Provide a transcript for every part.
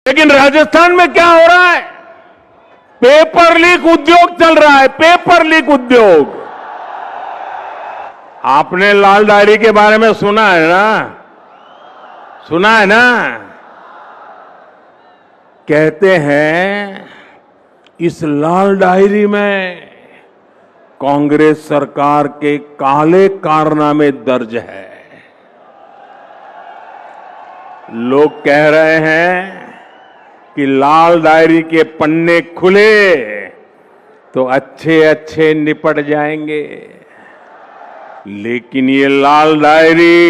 लेकिन राजस्थान में क्या हो रहा है? पेपर लीक उद्योग चल रहा है, पेपर लीक उद्योग। आपने लाल डायरी के बारे में सुना है ना? सुना है ना? कहते हैं इस लाल डायरी में कांग्रेस सरकार के काले कारनामे दर्ज है। लोग कह रहे हैं कि लाल डायरी के पन्ने खुले तो अच्छे अच्छे निपट जाएंगे, लेकिन ये लाल डायरी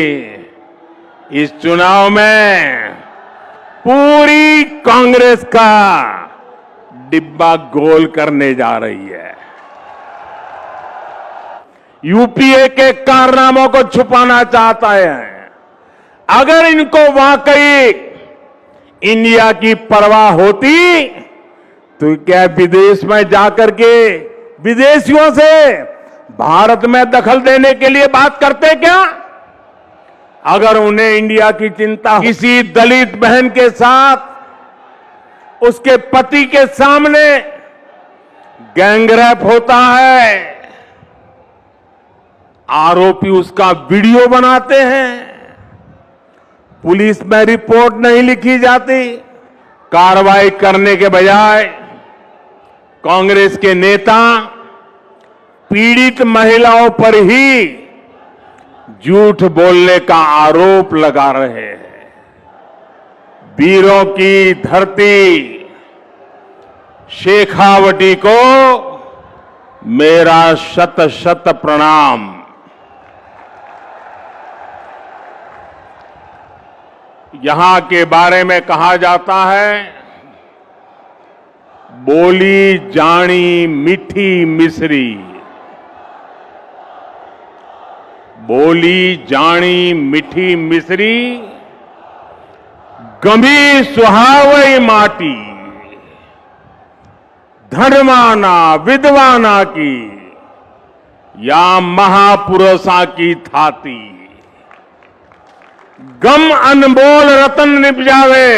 इस चुनाव में पूरी कांग्रेस का डिब्बा गोल करने जा रही है। यूपीए के कारनामों को छुपाना चाहता है। अगर इनको वाकई इंडिया की परवाह होती तो क्या विदेश में जाकर के विदेशियों से भारत में दखल देने के लिए बात करते क्या? अगर उन्हें इंडिया की चिंता, किसी दलित बहन के साथ उसके पति के सामने गैंगरेप होता है, आरोपी उसका वीडियो बनाते हैं, पुलिस में रिपोर्ट नहीं लिखी जाती, कार्रवाई करने के बजाय कांग्रेस के नेता पीड़ित महिलाओं पर ही झूठ बोलने का आरोप लगा रहे हैं। वीरों की धरती शेखावटी को मेरा शत शत प्रणाम। यहां के बारे में कहा जाता है, बोली जानी मीठी मिश्री, बोली जानी मीठी मिश्री, गंभी सुहावई माटी, धर्माना विद्वाना की या महापुरुषा की थाती, गम अनमोल रतन निपजावे,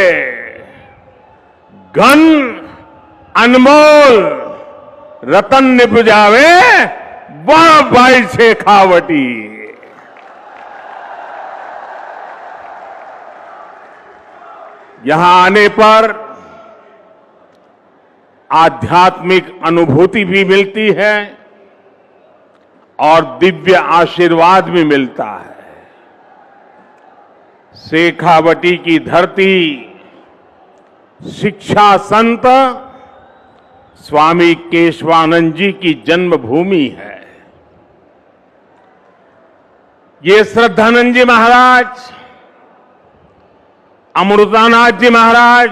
घन अनमोल रतन निपजावे, वाह भाई शेखावटी। यहां आने पर आध्यात्मिक अनुभूति भी मिलती है और दिव्य आशीर्वाद भी मिलता है। शेखावटी की धरती शिक्षा संत स्वामी केशवानंद जी की जन्मभूमि है। ये श्रद्धानंद जी महाराज, अमृतानाथ जी महाराज,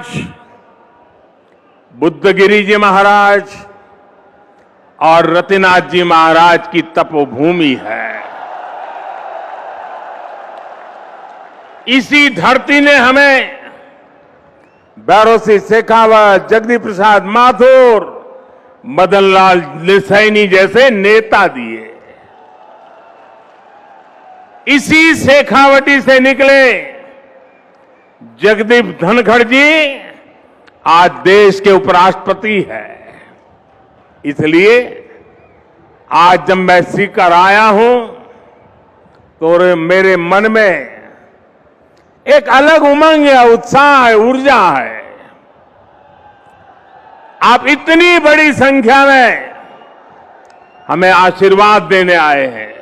बुद्धगिरी जी महाराज और रतिनाथ जी महाराज की तपोभूमि है। इसी धरती ने हमें भैरव सिंह शेखावत, जगदीश प्रसाद माथुर, मदन लाल सैनी जैसे नेता दिए। इसी शेखावटी से निकले जगदीप धनखड़ जी आज देश के उपराष्ट्रपति हैं। इसलिए आज जब मैं सीकर आया हूं तो मेरे मन में एक अलग उमंग है, उत्साह है, ऊर्जा है। आप इतनी बड़ी संख्या में हमें आशीर्वाद देने आए हैं।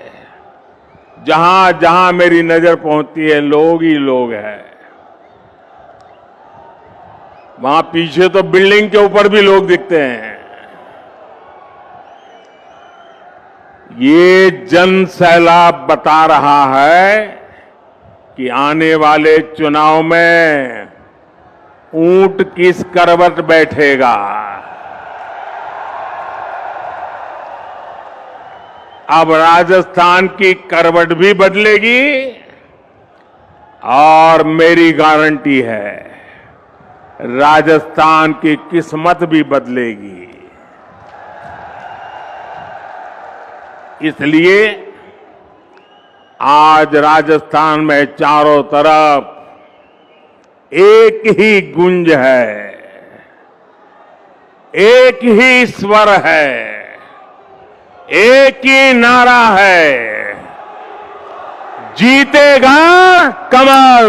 जहां जहां मेरी नजर पहुंचती है लोग ही लोग हैं। वहां पीछे तो बिल्डिंग के ऊपर भी लोग दिखते हैं। ये जन सैलाब बता रहा है कि आने वाले चुनाव में ऊंट किस करवट बैठेगा। अब राजस्थान की करवट भी बदलेगी और मेरी गारंटी है राजस्थान की किस्मत भी बदलेगी। इसलिए आज राजस्थान में चारों तरफ एक ही गुंज है, एक ही स्वर है, एक ही नारा है, जीतेगा कमल,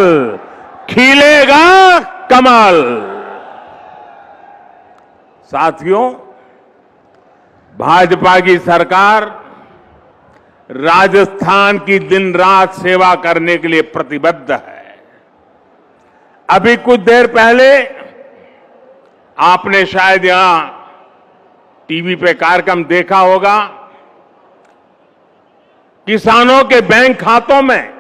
खिलेगा कमल। साथियों, भाजपा की सरकार राजस्थान की दिन रात सेवा करने के लिए प्रतिबद्ध है। अभी कुछ देर पहले आपने शायद यहां टीवी पे कार्यक्रम देखा होगा। किसानों के बैंक खातों में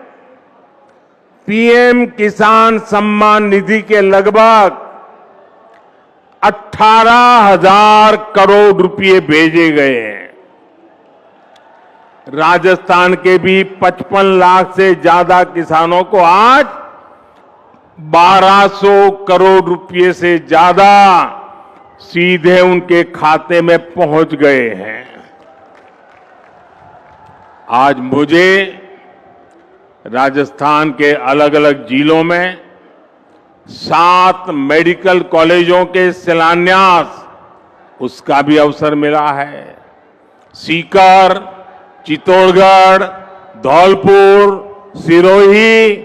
पीएम किसान सम्मान निधि के लगभग 18,000 करोड़ रुपए भेजे गए हैं। राजस्थान के भी 55 लाख से ज्यादा किसानों को आज 1200 करोड़ रुपए से ज्यादा सीधे उनके खाते में पहुंच गए हैं। आज मुझे राजस्थान के अलग अलग जिलों में 7 मेडिकल कॉलेजों के शिलान्यास उसका भी अवसर मिला है। सीकर, चित्तौड़गढ़, धौलपुर, सिरोही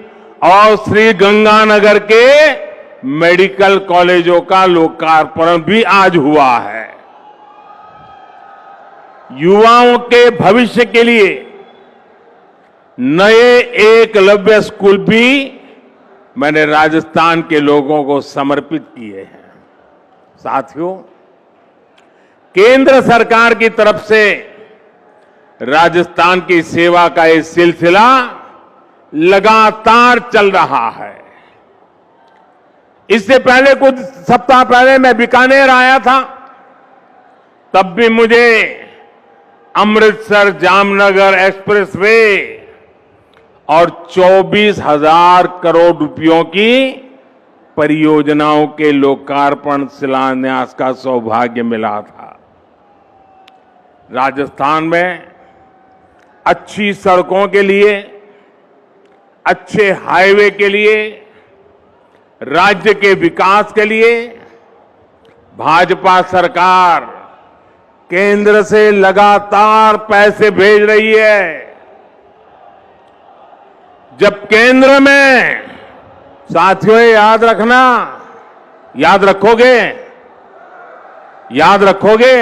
और श्री गंगानगर के मेडिकल कॉलेजों का लोकार्पण भी आज हुआ है। युवाओं के भविष्य के लिए नए एकलव्य स्कूल भी मैंने राजस्थान के लोगों को समर्पित किए हैं। साथियों, केंद्र सरकार की तरफ से राजस्थान की सेवा का ये सिलसिला लगातार चल रहा है। इससे पहले कुछ सप्ताह पहले मैं बीकानेर आया था, तब भी मुझे अमृतसर जामनगर एक्सप्रेसवे और 24,000 करोड़ रुपयों की परियोजनाओं के लोकार्पण शिलान्यास का सौभाग्य मिला था। राजस्थान में अच्छी सड़कों के लिए, अच्छे हाईवे के लिए, राज्य के विकास के लिए भाजपा सरकार केंद्र से लगातार पैसे भेज रही है। जब केंद्र में, साथियों याद रखना, याद रखोगे, याद रखोगे,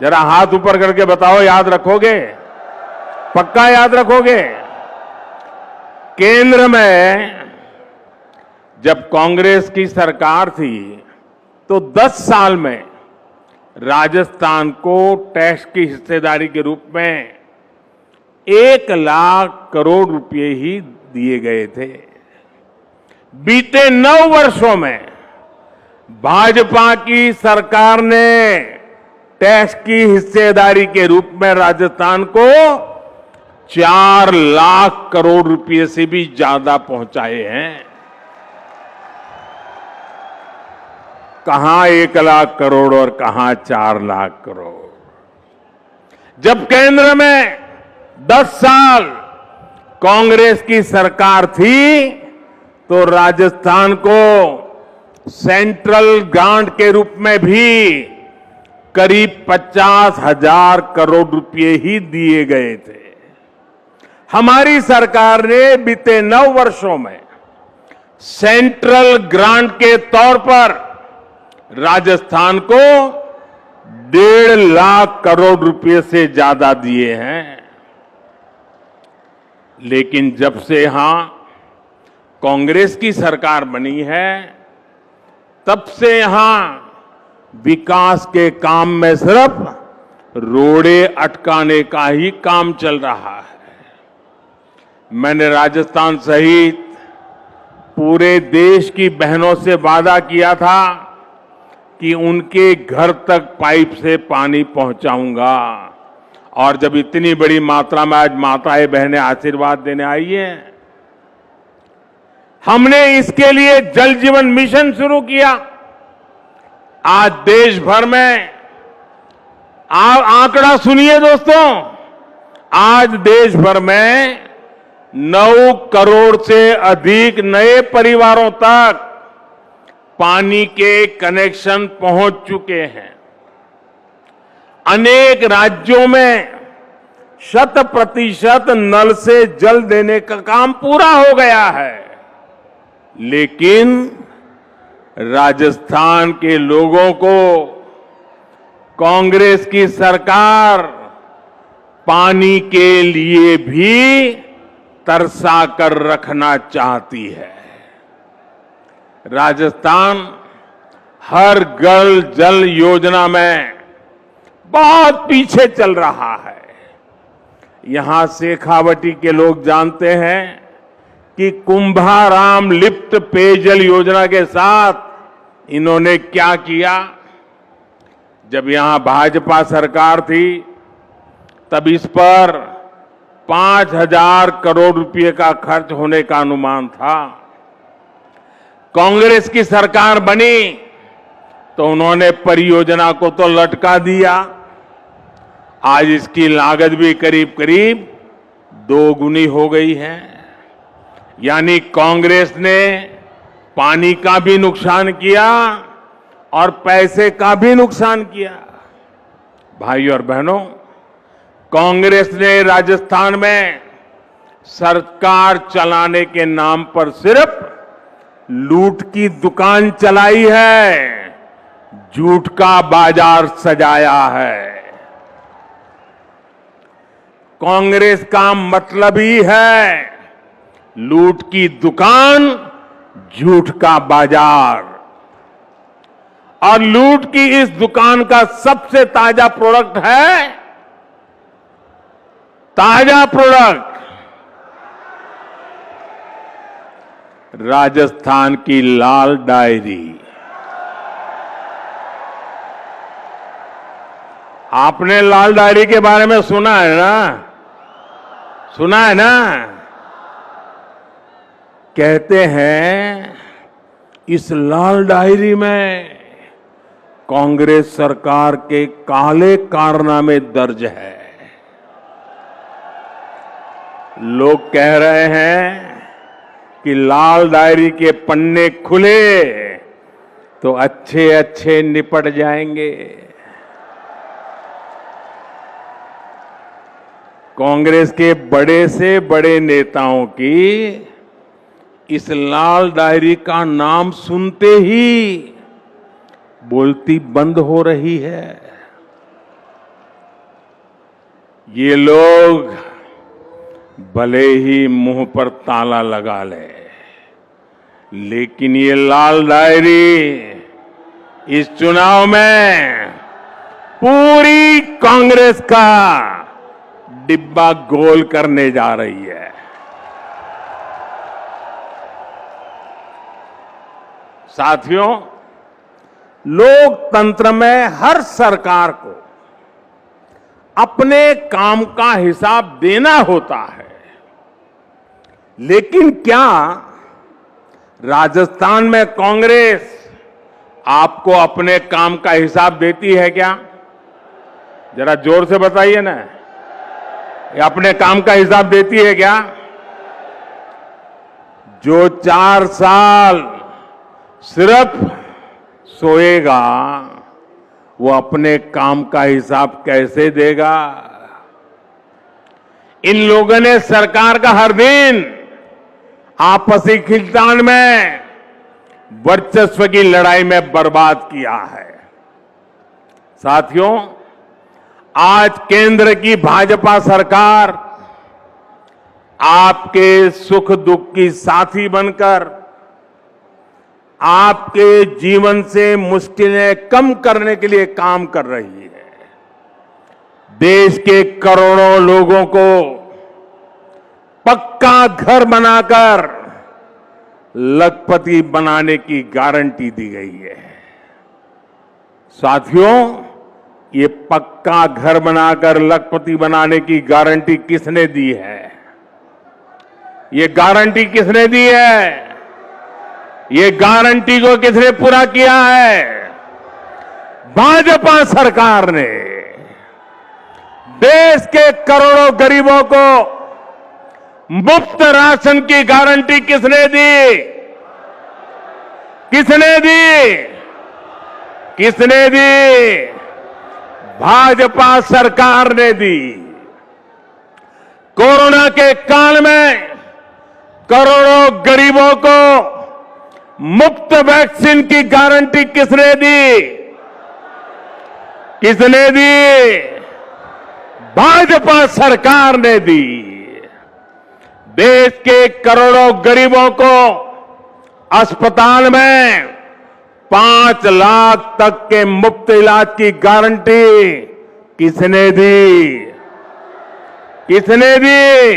जरा हाथ ऊपर करके बताओ, याद रखोगे, पक्का याद रखोगे। केंद्र में जब कांग्रेस की सरकार थी तो 10 साल में राजस्थान को टैक्स की हिस्सेदारी के रूप में 1 लाख करोड़ रुपए ही दिए गए थे। बीते 9 वर्षों में भाजपा की सरकार ने टैक्स की हिस्सेदारी के रूप में राजस्थान को 4 लाख करोड़ रुपए से भी ज्यादा पहुंचाए हैं। कहां 1 लाख करोड़ और कहां 4 लाख करोड़। जब केंद्र में 10 साल कांग्रेस की सरकार थी तो राजस्थान को सेंट्रल ग्रांट के रूप में भी करीब 50,000 करोड़ रुपए ही दिए गए थे। हमारी सरकार ने बीते 9 वर्षों में सेंट्रल ग्रांट के तौर पर राजस्थान को 1.5 लाख करोड़ रुपए से ज्यादा दिए हैं। लेकिन जब से यहां कांग्रेस की सरकार बनी है, तब से यहां विकास के काम में सिर्फ रोड़े अटकाने का ही काम चल रहा है। मैंने राजस्थान सहित पूरे देश की बहनों से वादा किया था कि उनके घर तक पाइप से पानी पहुंचाऊंगा, और जब इतनी बड़ी मात्रा में आज माताएं बहनें आशीर्वाद देने आई हैं, हमने इसके लिए जल जीवन मिशन शुरू किया। आज देश भर में, आंकड़ा सुनिए दोस्तों, आज देश भर में 9 करोड़ से अधिक नए परिवारों तक पानी के कनेक्शन पहुंच चुके हैं। अनेक राज्यों में 100% नल से जल देने का काम पूरा हो गया है। लेकिन राजस्थान के लोगों को कांग्रेस की सरकार पानी के लिए भी तरसा कर रखना चाहती है। राजस्थान हर घर जल योजना में बहुत पीछे चल रहा है। यहां शेखावटी के लोग जानते हैं कि कुंभाराम लिप्त पेयजल योजना के साथ इन्होंने क्या किया। जब यहां भाजपा सरकार थी तब इस पर 5,000 करोड़ रुपए का खर्च होने का अनुमान था। कांग्रेस की सरकार बनी तो उन्होंने परियोजना को तो लटका दिया। आज इसकी लागत भी करीब करीब 2 गुनी हो गई है। यानी कांग्रेस ने पानी का भी नुकसान किया और पैसे का भी नुकसान किया। भाइयों और बहनों, कांग्रेस ने राजस्थान में सरकार चलाने के नाम पर सिर्फ लूट की दुकान चलाई है, झूठ का बाजार सजाया है। कांग्रेस का मतलब ही है लूट की दुकान, झूठ का बाजार। और लूट की इस दुकान का सबसे ताजा प्रोडक्ट है, ताजा प्रोडक्ट राजस्थान की लाल डायरी। आपने लाल डायरी के बारे में सुना है ना? सुना है ना? कहते हैं इस लाल डायरी में कांग्रेस सरकार के काले कारनामे दर्ज है। लोग कह रहे हैं कि लाल डायरी के पन्ने खुले तो अच्छे अच्छे निपट जाएंगे। कांग्रेस के बड़े से बड़े नेताओं की इस लाल डायरी का नाम सुनते ही बोलती बंद हो रही है। ये लोग भले ही मुंह पर ताला लगा ले, लेकिन ये लाल डायरी इस चुनाव में पूरी कांग्रेस का डिब्बा गोल करने जा रही है। साथियों, लोकतंत्र में हर सरकार को अपने काम का हिसाब देना होता है। लेकिन क्या राजस्थान में कांग्रेस आपको अपने काम का हिसाब देती है क्या? जरा जोर से बताइए ना। ये अपने काम का हिसाब देती है क्या? जो 4 साल सिर्फ सोएगा वो अपने काम का हिसाब कैसे देगा? इन लोगों ने सरकार का हर दिन आपसी खींचतान में वर्चस्व की लड़ाई में बर्बाद किया है। साथियों, आज केंद्र की भाजपा सरकार आपके सुख दुख की साथी बनकर आपके जीवन से मुश्किलें कम करने के लिए काम कर रही है। देश के करोड़ों लोगों को पक्का घर बनाकर लखपति बनाने की गारंटी दी गई है। साथियों, ये पक्का घर बनाकर लखपति बनाने की गारंटी किसने दी है? ये गारंटी किसने दी है? ये गारंटी को किसने पूरा किया है? भाजपा सरकार ने। देश के करोड़ों गरीबों को मुफ्त राशन की गारंटी किसने दी? किसने दी? किसने दी? भाजपा सरकार ने दी। कोरोना के काल में करोड़ों गरीबों को मुफ्त वैक्सीन की गारंटी किसने दी? किसने दी? भाजपा सरकार ने दी। देश के करोड़ों गरीबों को अस्पताल में 5 लाख तक के मुफ्त इलाज की गारंटी किसने दी? किसने दी?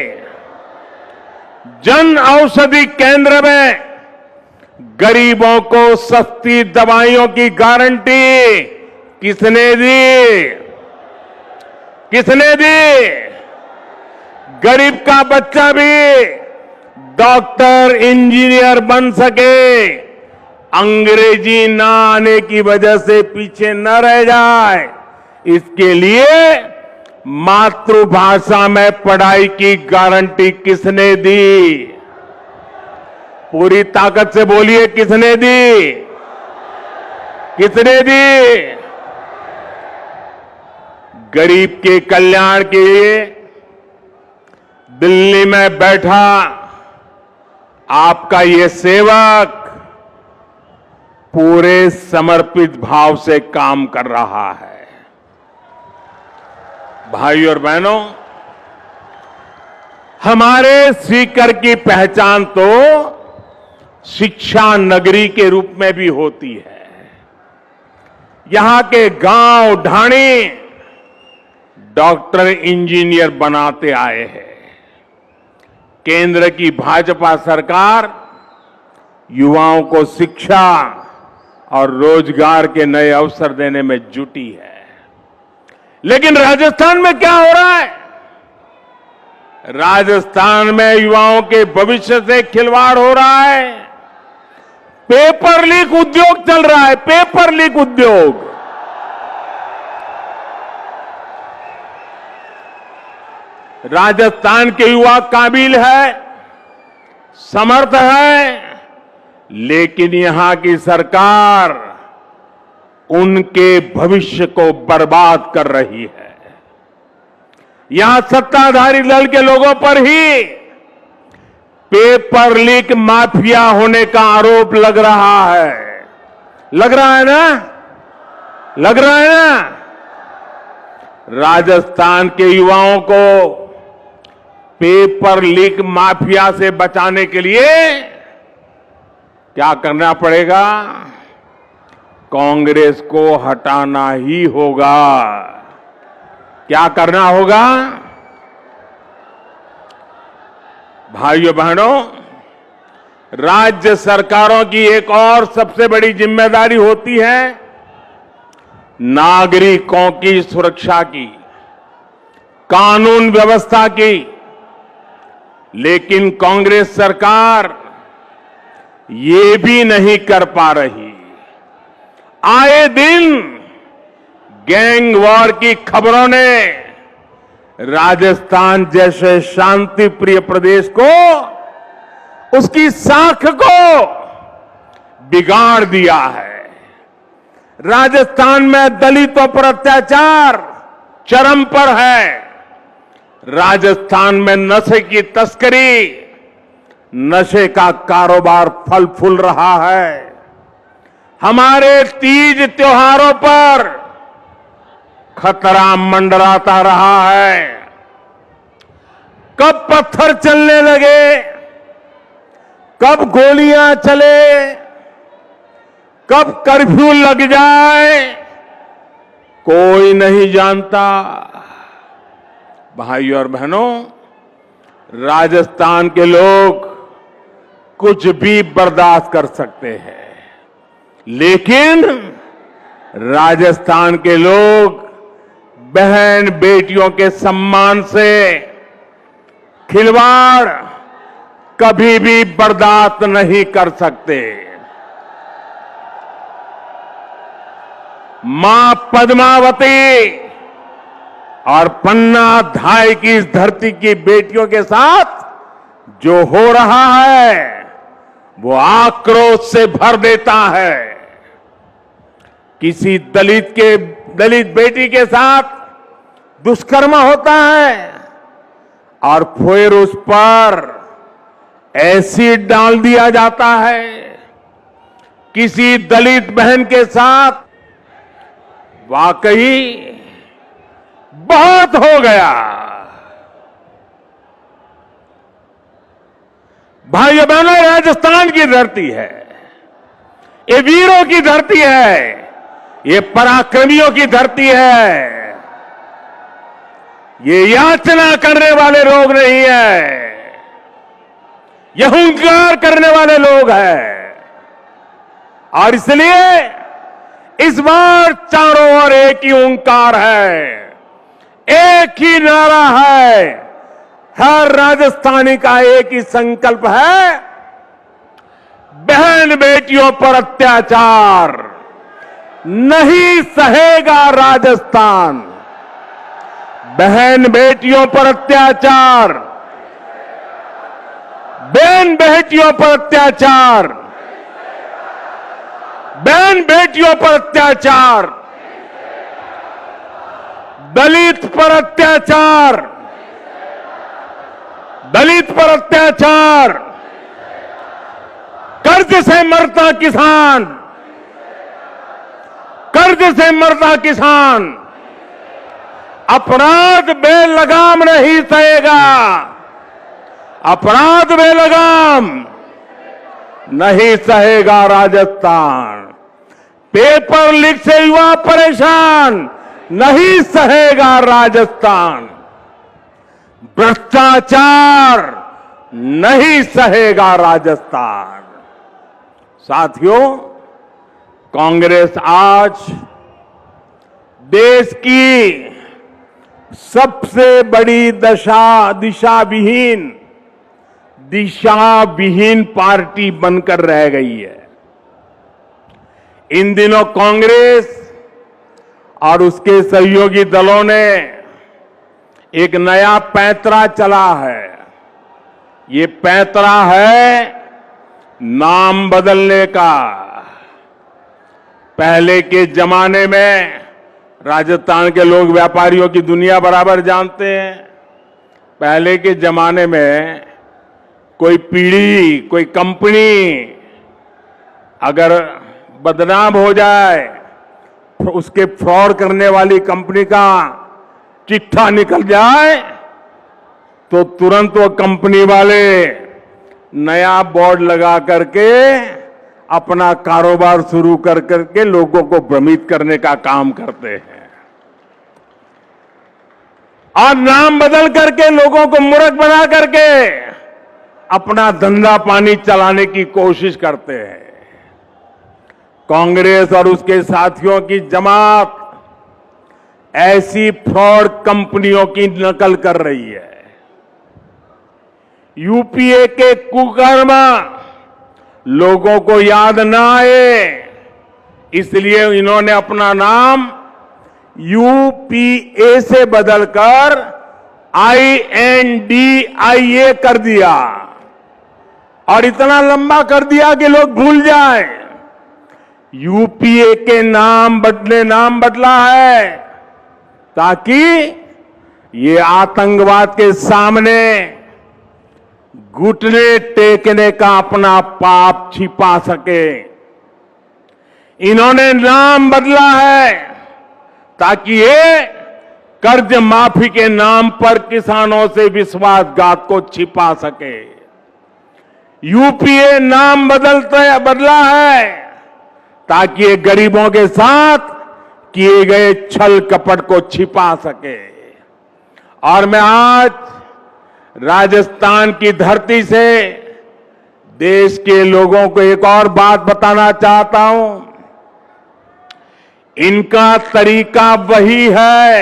जन औषधि केंद्र में गरीबों को सस्ती दवाइयों की गारंटी किसने दी? किसने दी? गरीब का बच्चा भी डॉक्टर, इंजीनियर बन सके, अंग्रेजी ना आने की वजह से पीछे न रह जाए, इसके लिए मातृभाषा में पढ़ाई की गारंटी किसने दी? पूरी ताकत से बोलिए, किसने दी? किसने दी? गरीब के कल्याण के लिए दिल्ली में बैठा आपका ये सेवक पूरे समर्पित भाव से काम कर रहा है। भाइयों और बहनों, हमारे सीकर की पहचान तो शिक्षा नगरी के रूप में भी होती है। यहां के गांव ढाणी डॉक्टर, इंजीनियर बनाते आए हैं। केंद्र की भाजपा सरकार युवाओं को शिक्षा और रोजगार के नए अवसर देने में जुटी है। लेकिन राजस्थान में क्या हो रहा है? राजस्थान में युवाओं के भविष्य से खिलवाड़ हो रहा है। पेपर लीक उद्योग चल रहा है, पेपर लीक उद्योग। राजस्थान के युवा काबिल है, समर्थ है, लेकिन यहां की सरकार उनके भविष्य को बर्बाद कर रही है। यहां सत्ताधारी दल के लोगों पर ही पेपर लीक माफिया होने का आरोप लग रहा है। लग रहा है ना? लग रहा है ना? राजस्थान के युवाओं को पेपर लीक माफिया से बचाने के लिए क्या करना पड़ेगा? कांग्रेस को हटाना ही होगा। क्या करना होगा? भाइयों बहनों, राज्य सरकारों की एक और सबसे बड़ी जिम्मेदारी होती है नागरिकों की सुरक्षा की, कानून व्यवस्था की। लेकिन कांग्रेस सरकार ये भी नहीं कर पा रही। आए दिन गैंग वॉर की खबरों ने राजस्थान जैसे शांति प्रिय प्रदेश को, उसकी साख को बिगाड़ दिया है। राजस्थान में दलितों पर अत्याचार चरम पर है। राजस्थान में नशे की तस्करी, नशे का कारोबार फल फूल रहा है। हमारे तीज त्योहारों पर खतरा मंडराता रहा है। कब पत्थर चलने लगे, कब गोलियां चले, कब कर्फ्यू लग जाए, कोई नहीं जानता। भाइयों और बहनों, राजस्थान के लोग कुछ भी बर्दाश्त कर सकते हैं, लेकिन राजस्थान के लोग बहन बेटियों के सम्मान से खिलवाड़ कभी भी बर्दाश्त नहीं कर सकते। मां पद्मावती और पन्ना धाय की इस धरती की बेटियों के साथ जो हो रहा है वो आक्रोश से भर देता है। किसी दलित बेटी के साथ दुष्कर्म होता है और फिर उस पर एसिड डाल दिया जाता है। किसी दलित बहन के साथ वाकई बहुत हो गया। भाइयों बहनों, राजस्थान की धरती है, ये वीरों की धरती है, ये पराक्रमियों की धरती है। ये याचना करने वाले लोग नहीं है, ये हुंकार करने वाले लोग हैं। और इसलिए इस बार चारों ओर एक ही हुंकार है, एक ही नारा है, हर राजस्थानी का एक ही संकल्प है, बहन बेटियों पर अत्याचार नहीं सहेगा राजस्थान। बहन बेटियों पर अत्याचार, बहन बेटियों पर अत्याचार, बहन बेटियों पर अत्याचार, दलित पर अत्याचार, दलित पर अत्याचार, कर्ज से मरता किसान, कर्ज से मरता किसान अपराध बेलगाम नहीं सहेगा, अपराध बेलगाम नहीं सहेगा राजस्थान। पेपर लीक से युवा परेशान नहीं सहेगा राजस्थान। भ्रष्टाचार नहीं सहेगा राजस्थान। साथियों, कांग्रेस आज देश की सबसे बड़ी दिशा विहीन पार्टी बनकर रह गई है। इन दिनों कांग्रेस और उसके सहयोगी दलों ने एक नया पैंतरा चला है। ये पैंतरा है नाम बदलने का। पहले के जमाने में राजस्थान के लोग व्यापारियों की दुनिया बराबर जानते हैं। पहले के जमाने में कोई पीढ़ी, कोई कंपनी अगर बदनाम हो जाए, उसके फ्रॉड करने वाली कंपनी का चिट्ठा निकल जाए, तो तुरंत वो कंपनी वाले नया बोर्ड लगा करके अपना कारोबार शुरू कर करके लोगों को भ्रमित करने का काम करते हैं और नाम बदल करके लोगों को मूर्ख बना करके अपना धंधा पानी चलाने की कोशिश करते हैं। कांग्रेस और उसके साथियों की जमात ऐसी फ्रॉड कंपनियों की नकल कर रही है। यूपीए के कुकर्म लोगों को याद ना आए, इसलिए इन्होंने अपना नाम यूपीए से बदलकर INDIA कर दिया और इतना लंबा कर दिया कि लोग भूल जाए। यूपीए के नाम बदला है ताकि ये आतंकवाद के सामने घुटने टेकने का अपना पाप छिपा सके। इन्होंने नाम बदला है ताकि ये कर्ज माफी के नाम पर किसानों से विश्वासघात को छिपा सके। यूपीए नाम बदला है ताकि ये गरीबों के साथ किए गए छल कपट को छिपा सके। और मैं आज राजस्थान की धरती से देश के लोगों को एक और बात बताना चाहता हूं। इनका तरीका वही है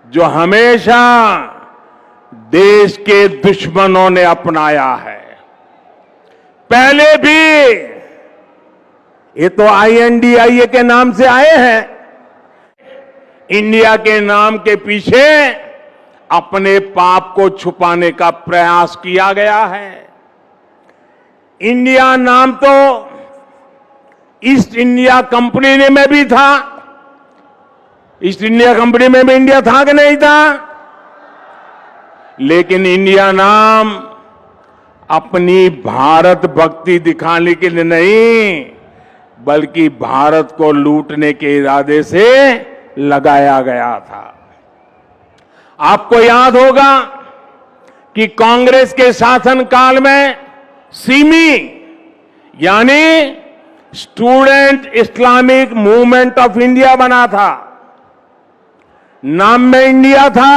जो हमेशा देश के दुश्मनों ने अपनाया है। पहले भी ये तो INDIA के नाम से आए हैं। इंडिया के नाम के पीछे अपने पाप को छुपाने का प्रयास किया गया है। इंडिया नाम तो ईस्ट इंडिया कंपनी में भी था। ईस्ट इंडिया कंपनी में भी इंडिया था कि नहीं था? लेकिन इंडिया नाम अपनी भारत भक्ति दिखाने के लिए नहीं, बल्कि भारत को लूटने के इरादे से लगाया गया था। आपको याद होगा कि कांग्रेस के शासनकाल में सिमी यानी student Islamic movement of India बना था। नाम में इंडिया था,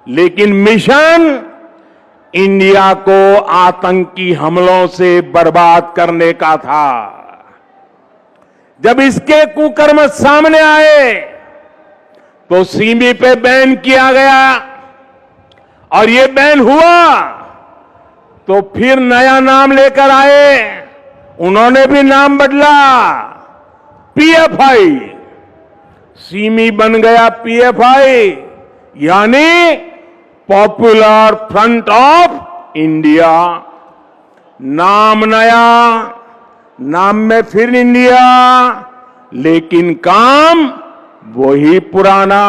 लेकिन मिशन इंडिया को आतंकी हमलों से बर्बाद करने का था। जब इसके कुकर्म सामने आए तो सीमी पे बैन किया गया, और ये बैन हुआ तो फिर नया नाम लेकर आए। उन्होंने भी नाम बदला, पीएफआई। सीमी बन गया पीएफआई, यानी पॉपुलर फ्रंट ऑफ इंडिया। नाम नया, नाम में फिर इंडिया, लेकिन काम वही पुराना।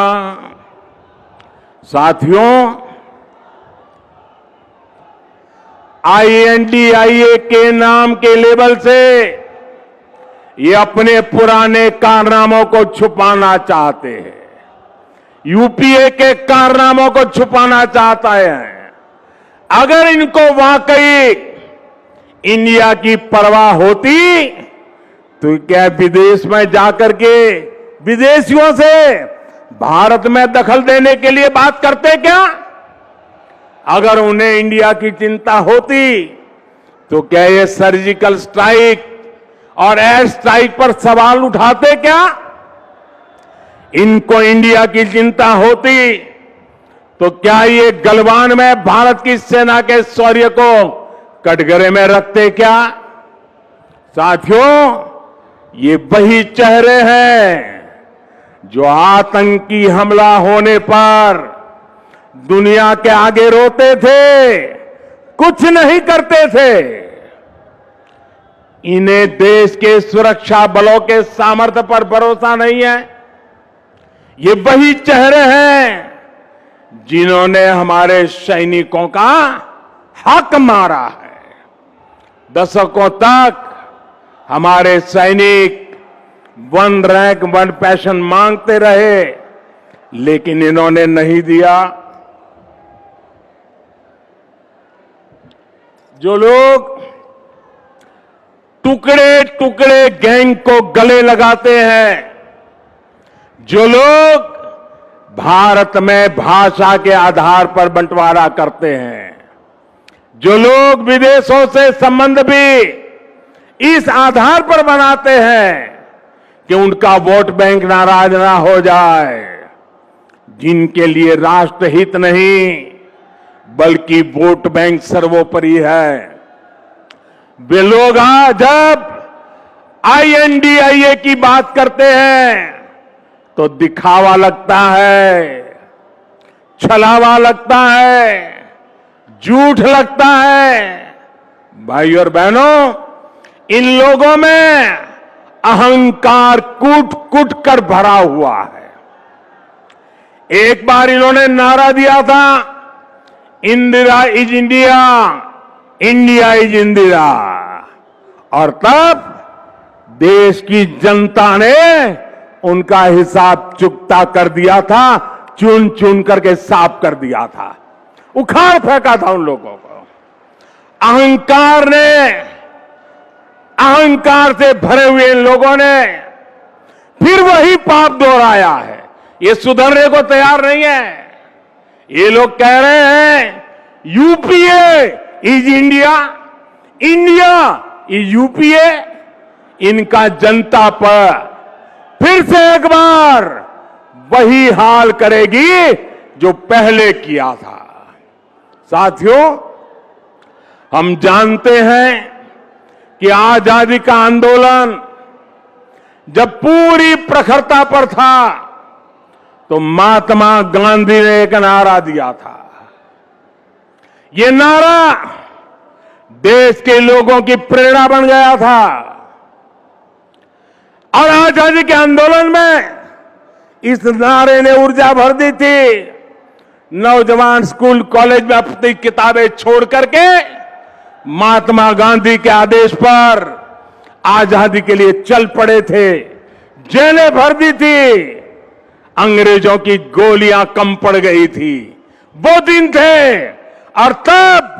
साथियों, INDIA के नाम के लेबल से ये अपने पुराने कारनामों को छुपाना चाहते हैं। यूपीए के कारनामों को छुपाना चाहता है। अगर इनको वाकई इंडिया की परवाह होती तो क्या विदेश में जाकर के विदेशियों से भारत में दखल देने के लिए बात करते क्या? अगर उन्हें इंडिया की चिंता होती तो क्या ये सर्जिकल स्ट्राइक और एयर स्ट्राइक पर सवाल उठाते क्या? इनको इंडिया की चिंता होती तो क्या ये गलवान में भारत की सेना के शौर्य को कटघरे में रखते क्या? साथियों, ये वही चेहरे हैं जो आतंकी हमला होने पर दुनिया के आगे रोते थे, कुछ नहीं करते थे। इन्हें देश के सुरक्षा बलों के सामर्थ्य पर भरोसा नहीं है। ये वही चेहरे हैं जिन्होंने हमारे सैनिकों का हक मारा है। दशकों तक हमारे सैनिक वन रैंक वन पेंशन मांगते रहे, लेकिन इन्होंने नहीं दिया। जो लोग टुकड़े टुकड़े गैंग को गले लगाते हैं, जो लोग भारत में भाषा के आधार पर बंटवारा करते हैं, जो लोग विदेशों से संबंध भी इस आधार पर बनाते हैं कि उनका वोट बैंक नाराज ना हो जाए, जिनके लिए राष्ट्रहित नहीं बल्कि वोट बैंक सर्वोपरि है, वे लोग जब INDIA की बात करते हैं तो दिखावा लगता है, छलावा लगता है, झूठ लगता है। भाई और बहनों, इन लोगों में अहंकार कूट कूट कर भरा हुआ है। एक बार इन्होंने नारा दिया था, Indira is India, India is Indira, और तब देश की जनता ने उनका हिसाब चुकता कर दिया था, चुन चुन करके साफ कर दिया था, उखाड़ फेंका था उन लोगों को। अहंकार से भरे हुए इन लोगों ने फिर वही पाप दोहराया है। ये सुधरने को तैयार नहीं है। ये लोग कह रहे हैं UPA is India, India is UPA. इनका जनता पर फिर से एक बार वही हाल करेगी जो पहले किया था। साथियों, हम जानते हैं कि आजादी का आंदोलन जब पूरी प्रखरता पर था तो महात्मा गांधी ने एक नारा दिया था। ये नारा देश के लोगों की प्रेरणा बन गया था और आजादी के आंदोलन में इस नारे ने ऊर्जा भर दी थी। नौजवान स्कूल कॉलेज में अपनी किताबें छोड़ करके महात्मा गांधी के आदेश पर आजादी के लिए चल पड़े थे। जेलें भर दी थी, अंग्रेजों की गोलियां कम पड़ गई थी। वो दिन थे और तब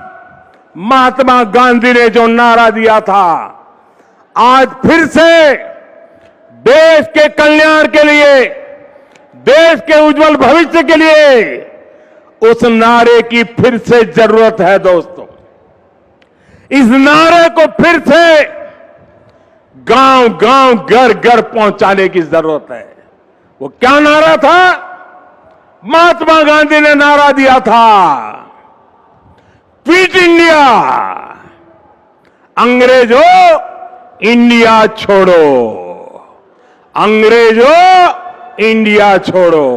महात्मा गांधी ने जो नारा दिया था, आज फिर से देश के कल्याण के लिए, देश के उज्जवल भविष्य के लिए उस नारे की फिर से जरूरत है। दोस्तों, इस नारे को फिर से गांव गांव घर घर पहुंचाने की जरूरत है। वो क्या नारा था? महात्मा गांधी ने नारा दिया था, क्विट इंडिया, अंग्रेजों इंडिया छोड़ो, अंग्रेजों इंडिया छोड़ो।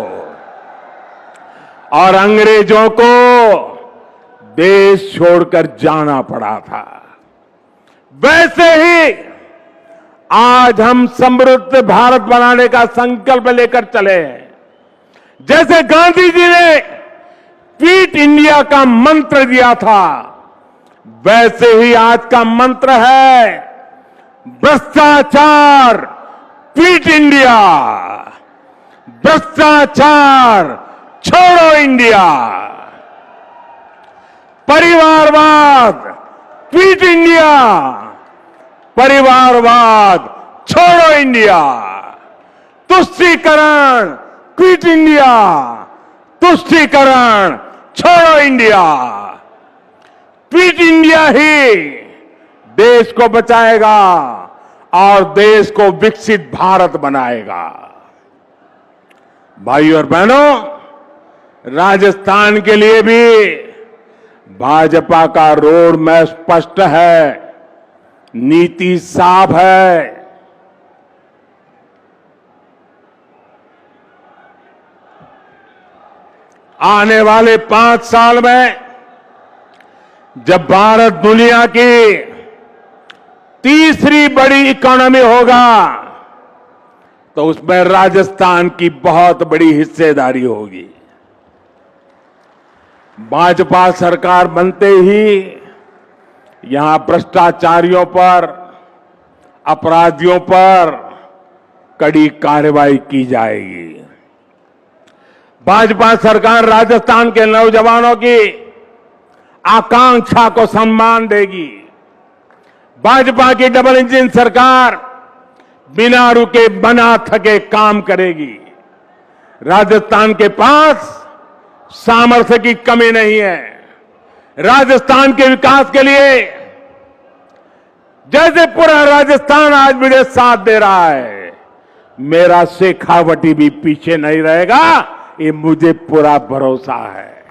और अंग्रेजों को देश छोड़कर जाना पड़ा था। वैसे ही आज हम समृद्ध भारत बनाने का संकल्प लेकर चले हैं। जैसे गांधी जी ने क्विट इंडिया का मंत्र दिया था, वैसे ही आज का मंत्र है भ्रष्टाचार क्विट इंडिया, भ्रष्टाचार छोड़ो इंडिया, परिवारवाद क्विट इंडिया, परिवारवाद छोड़ो इंडिया, तुष्टीकरण क्विट इंडिया, तुष्टीकरण छोड़ो इंडिया। क्विट इंडिया ही देश को बचाएगा और देश को विकसित भारत बनाएगा। भाइयों और बहनों, राजस्थान के लिए भी भाजपा का रोड मैप स्पष्ट है, नीति साफ है। आने वाले 5 साल में जब भारत दुनिया की तीसरी बड़ी इकोनॉमी होगा, तो उसमें राजस्थान की बहुत बड़ी हिस्सेदारी होगी। भाजपा सरकार बनते ही यहां भ्रष्टाचारियों पर, अपराधियों पर कड़ी कार्रवाई की जाएगी। भाजपा सरकार राजस्थान के नौजवानों की आकांक्षा को सम्मान देगी। भाजपा की डबल इंजन सरकार बिना रुके बिना थके काम करेगी। राजस्थान के पास सामर्थ्य की कमी नहीं है। राजस्थान के विकास के लिए जैसे पूरा राजस्थान आज मुझे साथ दे रहा है, मेरा शेखावटी भी पीछे नहीं रहेगा, ये मुझे पूरा भरोसा है।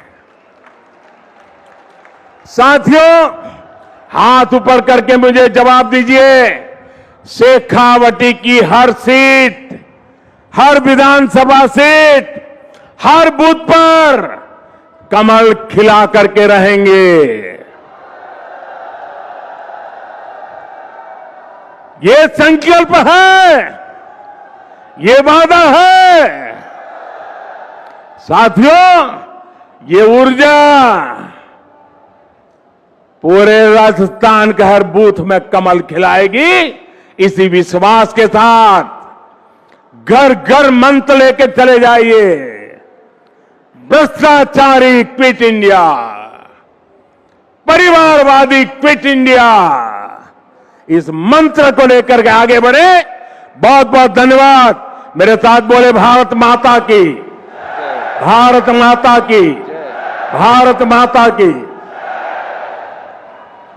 साथियों, हाथ ऊपर करके मुझे जवाब दीजिए, शेखावटी की हर सीट, हर विधानसभा सीट, हर बूथ पर कमल खिला करके रहेंगे। ये संकल्प है, ये वादा है। साथियों, ये ऊर्जा पूरे राजस्थान के हर बूथ में कमल खिलाएगी। इसी विश्वास के साथ घर घर मंत्र लेके चले जाइए, भ्रष्टाचारी क्विट इंडिया, परिवारवादी क्विट इंडिया। इस मंत्र को लेकर के आगे बढ़े। बहुत बहुत धन्यवाद। मेरे साथ बोले भारत माता की, भारत माता की, भारत माता की।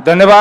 धन्यवाद।